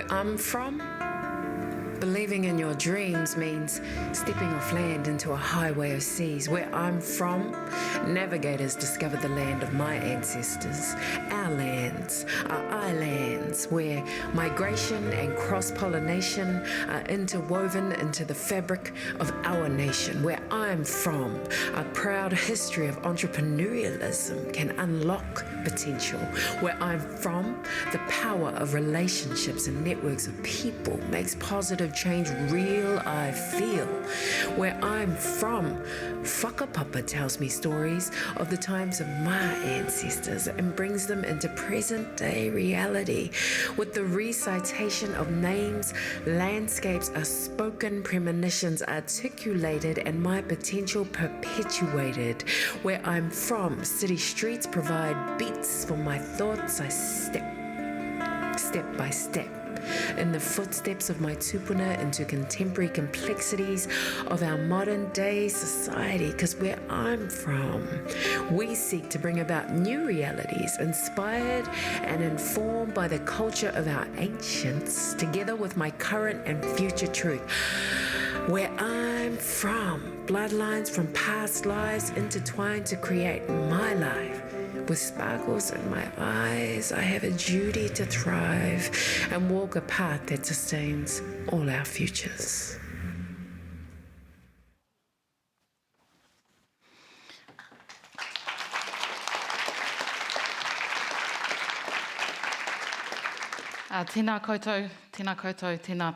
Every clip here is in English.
Where I'm from, believing in your dreams means stepping off land into a highway of seas. Where I'm from, navigators discovered the land of my ancestors. Our lands are islands where migration and cross-pollination are interwoven into the fabric of our nation. Where I'm from, a proud history of entrepreneurialism can unlock potential. Where I'm from, the power of relationships and networks of people makes positive change real, I feel. Where I'm from, Whakapapa tells me stories of the times of my ancestors and brings them into present day reality. With the recitation of names, landscapes are spoken, premonitions articulated, and my potential perpetuated. Where I'm from, city streets provide beats for my thoughts. I step by step in the footsteps of my tupuna into contemporary complexities of our modern day society. Because where I'm from, we seek to bring about new realities inspired and informed by the culture of our ancients, together with my current and future truth. Where I'm from, bloodlines from past lives intertwined to create my life. With sparkles in my eyes, I have a duty to thrive and walk a path that sustains all our futures. Tēnā koutou, tēnā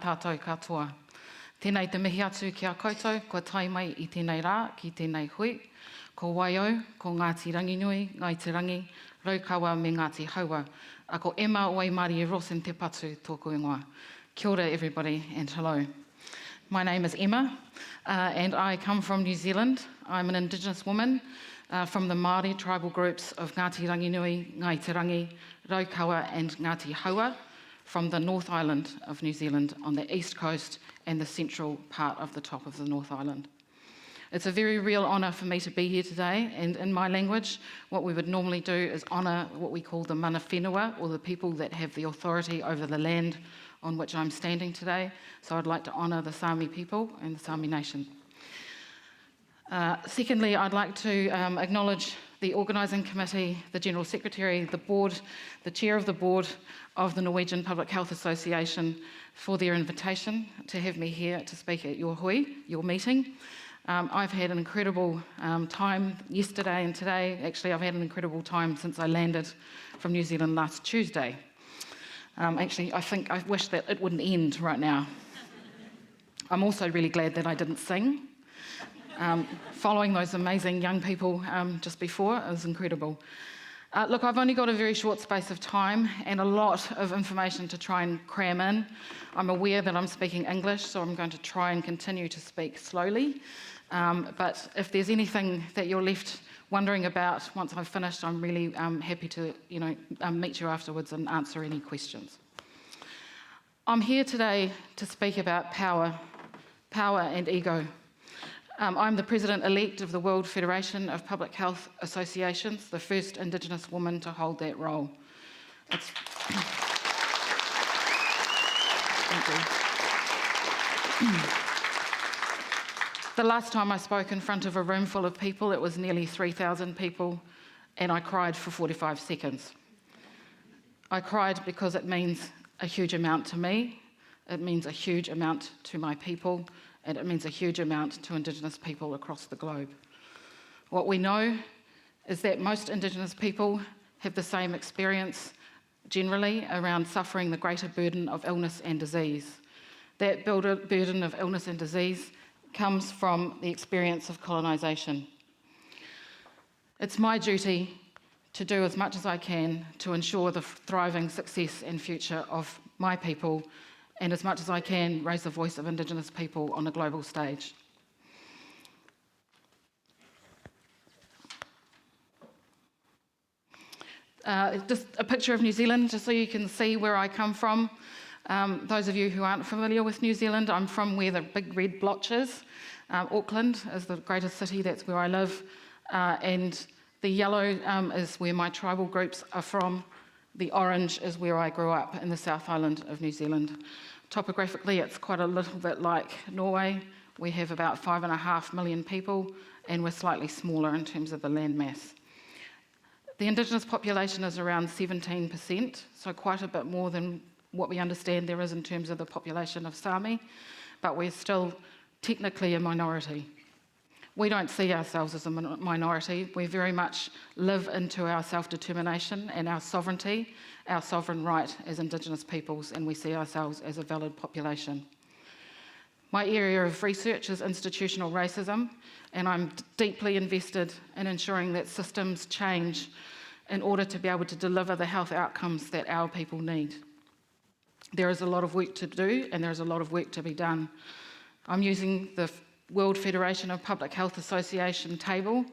tātou katoa. Tēnei te mihi atu ki a koutou, kua tai mai I tēnei rā, ki tēnei hui. Ko Waiau, ko Ngāti Ranginui, Ngai Te Rangi, Raukawa me Ngāti Haua. A ko Emma o Mari e Rosen te patu tōku ingoa. Kia ora everybody and hello. My name is Emma and I come from New Zealand. I'm an Indigenous woman from the Māori tribal groups of Ngāti Ranginui, Ngai Te Rangi, Raukawa and Ngāti Haua from the North Island of New Zealand on the east coast and the central part of the top of the North Island. It's a very real honour for me to be here today, and in my language, what we would normally do is honour what we call the mana whenua, or the people that have the authority over the land on which I'm standing today. So I'd like to honour the Sami people and the Sami nation. Secondly, I'd like to acknowledge the organising committee, the General Secretary, the board, the chair of the board of the Norwegian Public Health Association for their invitation to have me here to speak at your hui, your meeting. I've had an incredible time yesterday and today. Actually, I've had an incredible time since I landed from New Zealand last Tuesday. Actually, I wish that it wouldn't end right now. I'm also really glad that I didn't sing. Following those amazing young people just before, it was incredible. Look, I've only got a very short space of time and a lot of information to try and cram in. I'm aware that I'm speaking English, so I'm going to try and continue to speak slowly. But if there's anything that you're left wondering about once I've finished, I'm really happy to meet you afterwards and answer any questions. I'm here today to speak about power and ego. I'm the President-elect of the World Federation of Public Health Associations, the first Indigenous woman to hold that role. Thank you. The last time I spoke in front of a room full of people, it was nearly 3,000 people, and I cried for 45 seconds. I cried because it means a huge amount to me, it means a huge amount to my people, and it means a huge amount to Indigenous people across the globe. What we know is that most Indigenous people have the same experience generally around suffering the greater burden of illness and disease. That burden of illness and disease comes from the experience of colonisation. It's my duty to do as much as I can to ensure the thriving success and future of my people, and as much as I can raise the voice of Indigenous people on a global stage. Just a picture of New Zealand, just so you can see where I come from. Those of you who aren't familiar with New Zealand, I'm from where the big red blotch is. Auckland is the greatest city, that's where I live. And the yellow is where my tribal groups are from. The orange is where I grew up in the South Island of New Zealand. Topographically, it's quite a little bit like Norway. We have about 5.5 million people, and we're slightly smaller in terms of the landmass. The Indigenous population is around 17%, so quite a bit more than what we understand there is in terms of the population of Sami, but we're still technically a minority. We don't see ourselves as a minority. We very much live into our self-determination and our sovereignty, our sovereign right as Indigenous peoples, and we see ourselves as a valid population. My area of research is institutional racism, and I'm deeply invested in ensuring that systems change in order to be able to deliver the health outcomes that our people need. There is a lot of work to do, and there's a lot of work to be done. I'm using the World Federation of Public Health Association table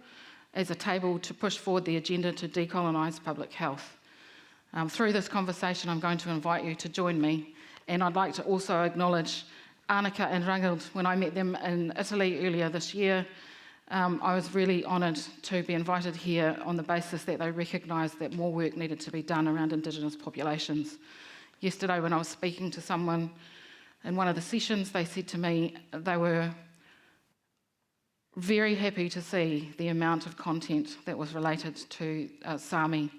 as a table to push forward the agenda to decolonise public health. Through this conversation, I'm going to invite you to join me, and I'd like to also acknowledge Annika and Rangild. When I met them in Italy earlier this year, I was really honoured to be invited here on the basis that they recognised that more work needed to be done around Indigenous populations. Yesterday, when I was speaking to someone in one of the sessions, they said to me they were very happy to see the amount of content that was related to Sami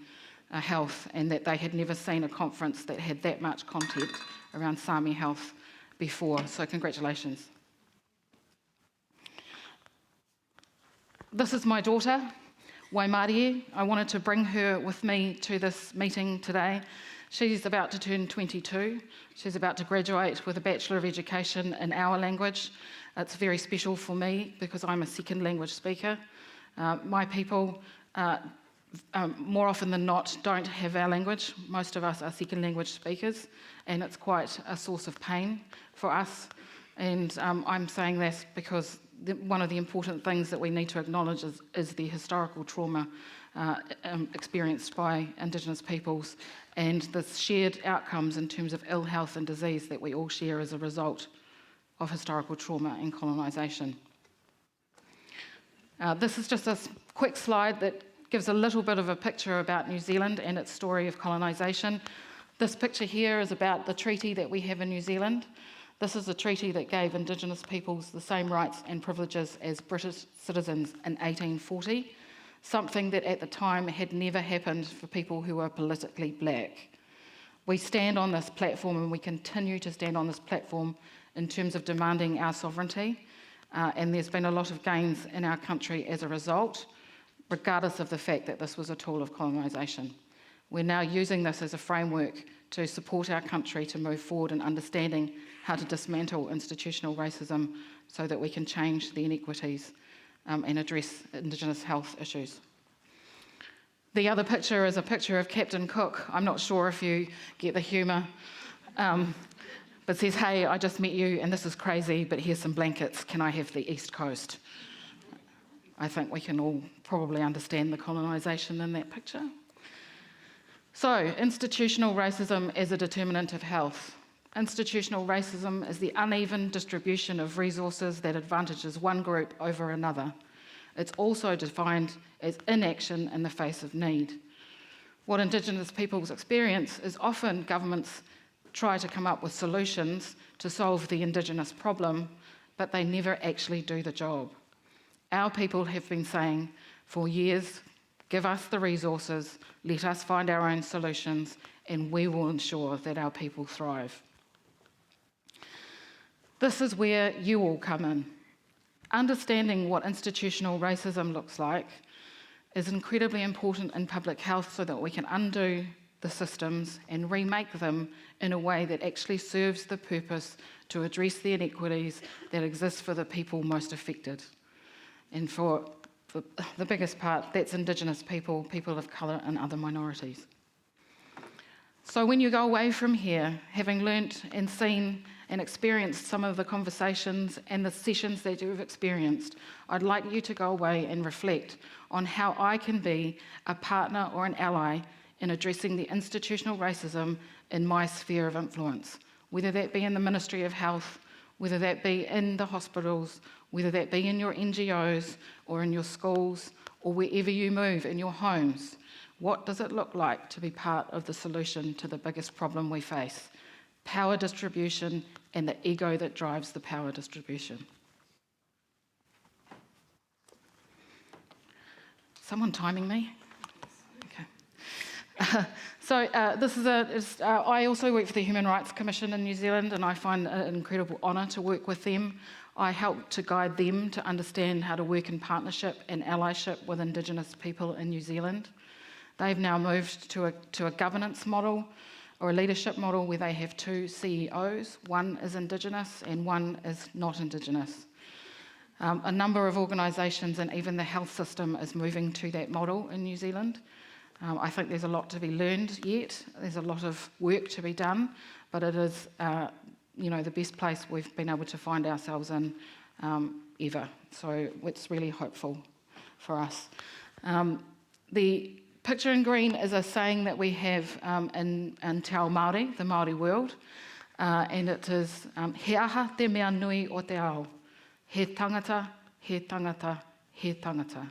health, and that they had never seen a conference that had that much content around Sami health before. So congratulations. This is my daughter, Waimarie. I wanted to bring her with me to this meeting today. She's about to turn 22. She's about to graduate with a Bachelor of Education in our language. It's very special for me because I'm a second language speaker. My people, more often than not, don't have our language. Most of us are second language speakers, and it's quite a source of pain for us. And I'm saying this because one of the important things that we need to acknowledge is the historical trauma experienced by Indigenous peoples, and the shared outcomes in terms of ill health and disease that we all share as a result of historical trauma and colonisation. This is just a quick slide that gives a little bit of a picture about New Zealand and its story of colonisation. This picture here is about the treaty that we have in New Zealand. This is a treaty that gave Indigenous peoples the same rights and privileges as British citizens in 1840, something that at the time had never happened for people who were politically black. We stand on this platform, and we continue to stand on this platform in terms of demanding our sovereignty, and there's been a lot of gains in our country as a result, regardless of the fact that this was a tool of colonisation. We're now using this as a framework to support our country to move forward in understanding how to dismantle institutional racism so that we can change the inequities and address Indigenous health issues. The other picture is a picture of Captain Cook. I'm not sure if you get the humour, but says, "Hey, I just met you and this is crazy, but here's some blankets. Can I have the East Coast?" I think we can all probably understand the colonisation in that picture. So, institutional racism as a determinant of health. Institutional racism is the uneven distribution of resources that advantages one group over another. It's also defined as inaction in the face of need. What Indigenous peoples experience is often governments try to come up with solutions to solve the Indigenous problem, but they never actually do the job. Our people have been saying for years, give us the resources, let us find our own solutions, and we will ensure that our people thrive. This is where you all come in. Understanding what institutional racism looks like is incredibly important in public health so that we can undo the systems and remake them in a way that actually serves the purpose to address the inequities that exist for the people most affected. And for the biggest part, that's Indigenous people, people of colour and other minorities. So when you go away from here, having learnt and seen and experienced some of the conversations and the sessions that you've experienced, I'd like you to go away and reflect on how I can be a partner or an ally in addressing the institutional racism in my sphere of influence, whether that be in the Ministry of Health, whether that be in the hospitals, whether that be in your NGOs or in your schools or wherever you move in your homes. What does it look like to be part of the solution to the biggest problem we face? Power distribution and the ego that drives the power distribution. Someone timing me? Okay. I also work for the Human Rights Commission in New Zealand, and I find it an incredible honour to work with them. I help to guide them to understand how to work in partnership and allyship with Indigenous people in New Zealand. They've now moved to a governance model or a leadership model where they have two CEOs. One is Indigenous and one is not Indigenous. A number of organisations and even the health system is moving to that model in New Zealand. I think there's a lot to be learned yet. There's a lot of work to be done, but it is, the best place we've been able to find ourselves in ever. So it's really hopeful for us. The picture in green is a saying that we have in Te Ao Māori, the Māori world, and it is he aha te mea nui o te ao. He tangata, he tangata, he tangata.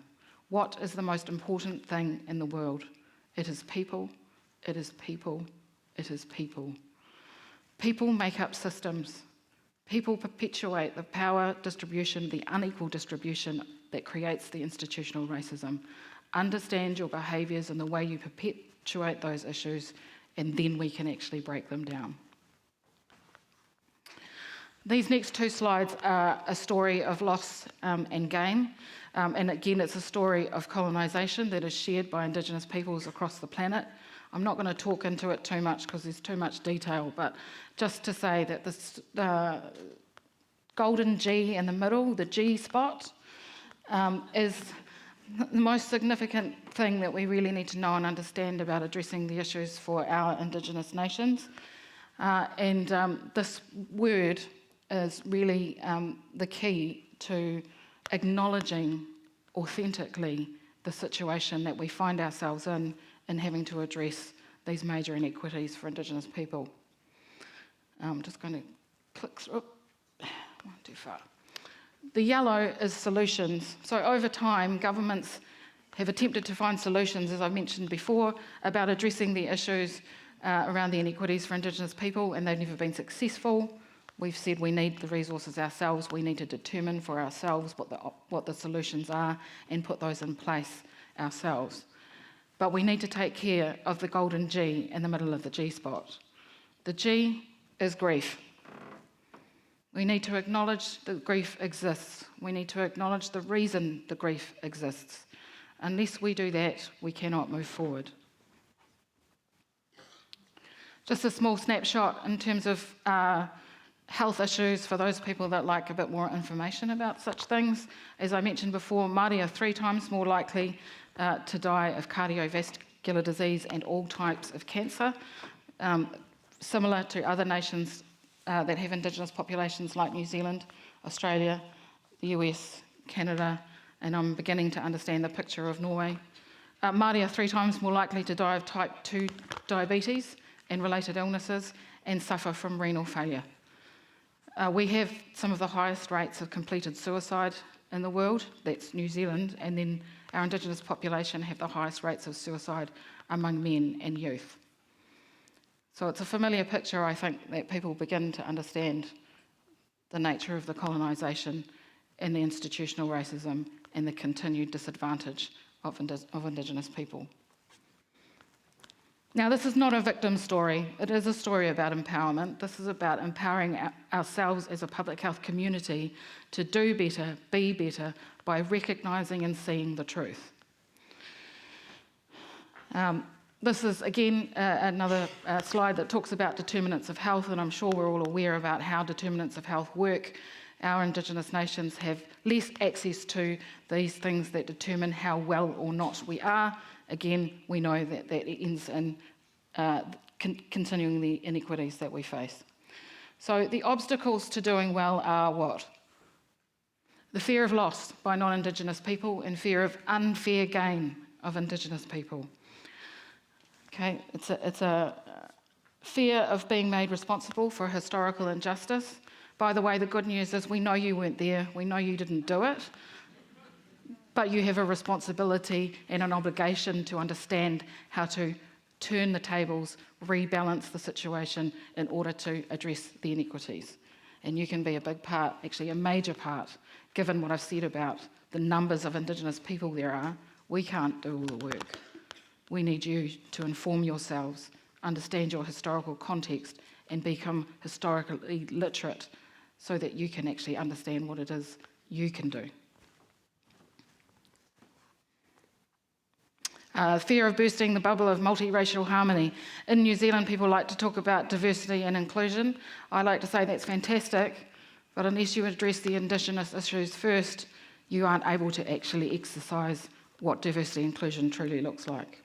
What is the most important thing in the world? It is people, it is people, it is people. People make up systems. People perpetuate the power distribution, the unequal distribution that creates the institutional racism. Understand your behaviours and the way you perpetuate those issues, and then we can actually break them down. These next two slides are a story of loss and gain. And again, it's a story of colonisation that is shared by Indigenous peoples across the planet. I'm not going to talk into it too much because there's too much detail, but just to say that the golden G in the middle, the G spot, is the most significant thing that we really need to know and understand about addressing the issues for our Indigenous nations. This word is really the key to acknowledging authentically the situation that we find ourselves in having to address these major inequities for Indigenous people. I'm just going to click through. One too far. The yellow is solutions. So over time, governments have attempted to find solutions, as I mentioned before, about addressing the issues around the inequities for Indigenous people, and they've never been successful. We've said we need the resources ourselves. We need to determine for ourselves what the solutions are and put those in place ourselves. But we need to take care of the golden G in the middle of the G spot. The G is grief. We need to acknowledge that grief exists. We need to acknowledge the reason the grief exists. Unless we do that, we cannot move forward. Just a small snapshot in terms of health issues for those people that like a bit more information about such things. As I mentioned before, Māori are 3 times more likely to die of cardiovascular disease and all types of cancer, similar to other nations that have Indigenous populations like New Zealand, Australia, the US, Canada, and I'm beginning to understand the picture of Norway. Māori are 3 times more likely to die of type 2 diabetes and related illnesses and suffer from renal failure. We have some of the highest rates of completed suicide in the world, that's New Zealand, and then our Indigenous population have the highest rates of suicide among men and youth. So it's a familiar picture, I think, that people begin to understand the nature of the colonisation and the institutional racism and the continued disadvantage of Indigenous people. Now, this is not a victim story. It is a story about empowerment. This is about empowering ourselves as a public health community to do better, be better, by recognising and seeing the truth. This is, again, another slide that talks about determinants of health, and I'm sure we're all aware about how determinants of health work. Our Indigenous nations have less access to these things that determine how well or not we are. Again, we know that it ends in continuing the inequities that we face. So the obstacles to doing well are what? The fear of loss by non-Indigenous people and fear of unfair gain of Indigenous people. Okay, it's a fear of being made responsible for historical injustice. By the way, the good news is we know you weren't there, we know you didn't do it, but you have a responsibility and an obligation to understand how to turn the tables, rebalance the situation in order to address the inequities. And you can be a big part, actually a major part, given what I've said about the numbers of Indigenous people there are. We can't do all the work. We need you to inform yourselves, understand your historical context, and become historically literate so that you can actually understand what it is you can do. Fear of bursting the bubble of multiracial harmony. In New Zealand, people like to talk about diversity and inclusion. I like to say that's fantastic, but unless you address the Indigenous issues first, you aren't able to actually exercise what diversity and inclusion truly looks like.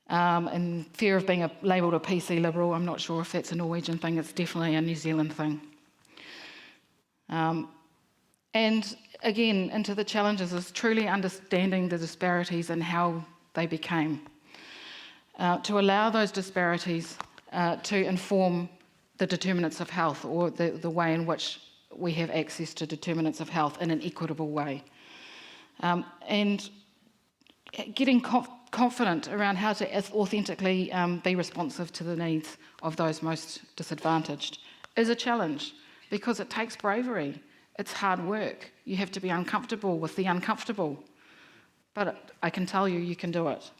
And fear of being labelled a PC Liberal, I'm not sure if that's a Norwegian thing, it's definitely a New Zealand thing. And again, into the challenges is truly understanding the disparities and how they became. To allow those disparities to inform the determinants of health, or the way in which we have access to determinants of health in an equitable way. And getting confident around how to authentically be responsive to the needs of those most disadvantaged is a challenge, because it takes bravery. It's hard work. You have to be uncomfortable with the uncomfortable. But I can tell you, you can do it.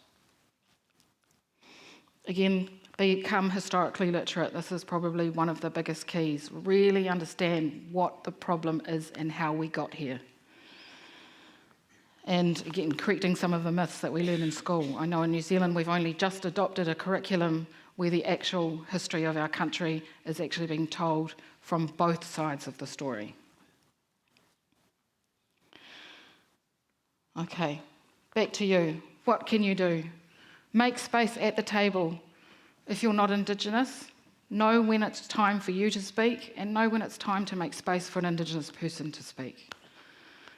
Again, become historically literate. This is probably one of the biggest keys. Really understand what the problem is and how we got here. And again, correcting some of the myths that we learn in school. I know in New Zealand we've only just adopted a curriculum where the actual history of our country is actually being told from both sides of the story. Okay, back to you. What can you do? Make space at the table. If you're not Indigenous, know when it's time for you to speak, and know when it's time to make space for an Indigenous person to speak.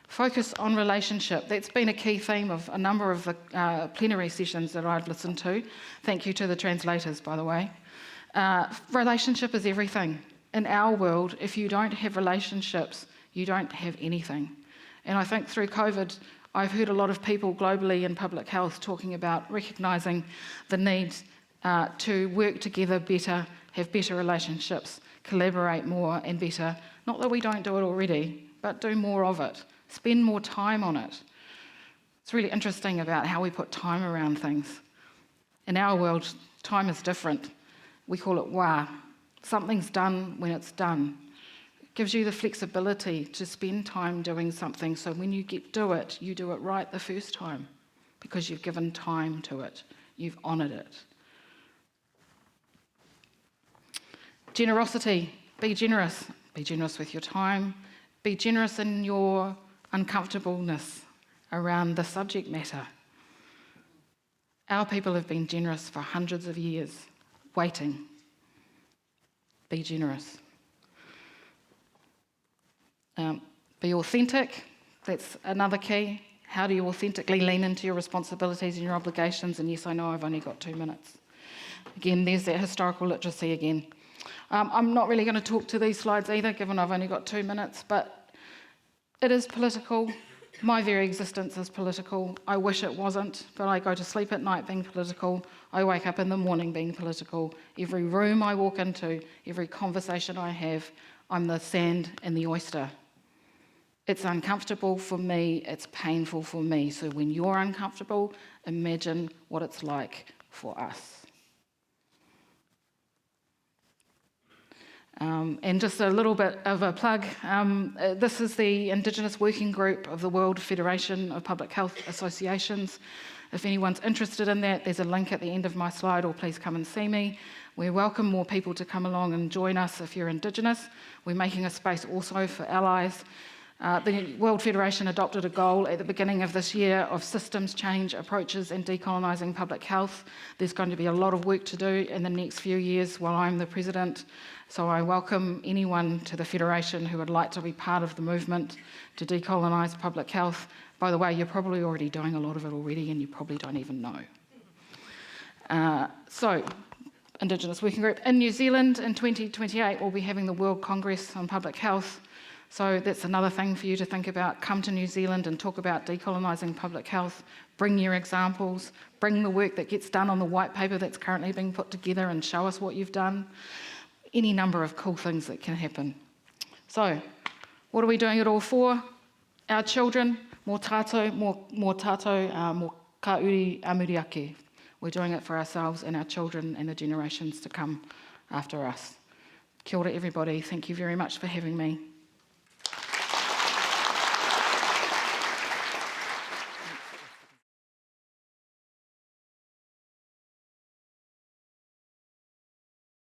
Focus on relationship. That's been a key theme of a number of the plenary sessions that I've listened to. Thank you to the translators, by the way. Relationship is everything. In our world, if you don't have relationships, you don't have anything. And I think through COVID, I've heard a lot of people globally in public health talking about recognising the need to work together better, have better relationships, collaborate more and better. Not that we don't do it already, but do more of it. Spend more time on it. It's really interesting about how we put time around things. In our world, time is different. We call it wa. Something's done when it's done. It gives you the flexibility to spend time doing something, so when you do it, you do it right the first time, because you've given time to it. You've honoured it. Generosity. Be generous. Be generous with your time. Be generous in your uncomfortableness around the subject matter. Our people have been generous for hundreds of years, waiting. Be generous. Be authentic. That's another key. How do you authentically lean into your responsibilities and your obligations? And yes, I know I've only got 2 minutes. Again, there's that historical literacy again. I'm not really going to talk to these slides either, given I've only got 2 minutes, but it is political. My very existence is political. I wish it wasn't, but I go to sleep at night being political. I wake up in the morning being political. Every room I walk into, every conversation I have, I'm the sand and the oyster. It's uncomfortable for me, it's painful for me. So when you're uncomfortable, imagine what it's like for us. And just a little bit of a plug, this is the Indigenous Working Group of the World Federation of Public Health Associations. If anyone's interested in that, there's a link at the end of my slide, or please come and see me. We welcome more people to come along and join us if you're Indigenous. We're making a space also for allies. The World Federation adopted a goal at the beginning of this year of systems change approaches and decolonising public health. There's going to be a lot of work to do in the next few years while I'm the president. So I welcome anyone to the Federation who would like to be part of the movement to decolonise public health. By the way, you're probably already doing a lot of it already and you probably don't even know. So, Indigenous Working Group. In New Zealand in 2028, we'll be having the World Congress on Public Health. So that's another thing for you to think about. Come to New Zealand and talk about decolonising public health. Bring your examples. Bring the work that gets done on the white paper that's currently being put together and show us what you've done. Any number of cool things that can happen. So, what are we doing it all for? Our children, mō tātou, mō ka uri amuri ake. We're doing it for ourselves and our children and the generations to come after us. Kia ora everybody, thank you very much for having me.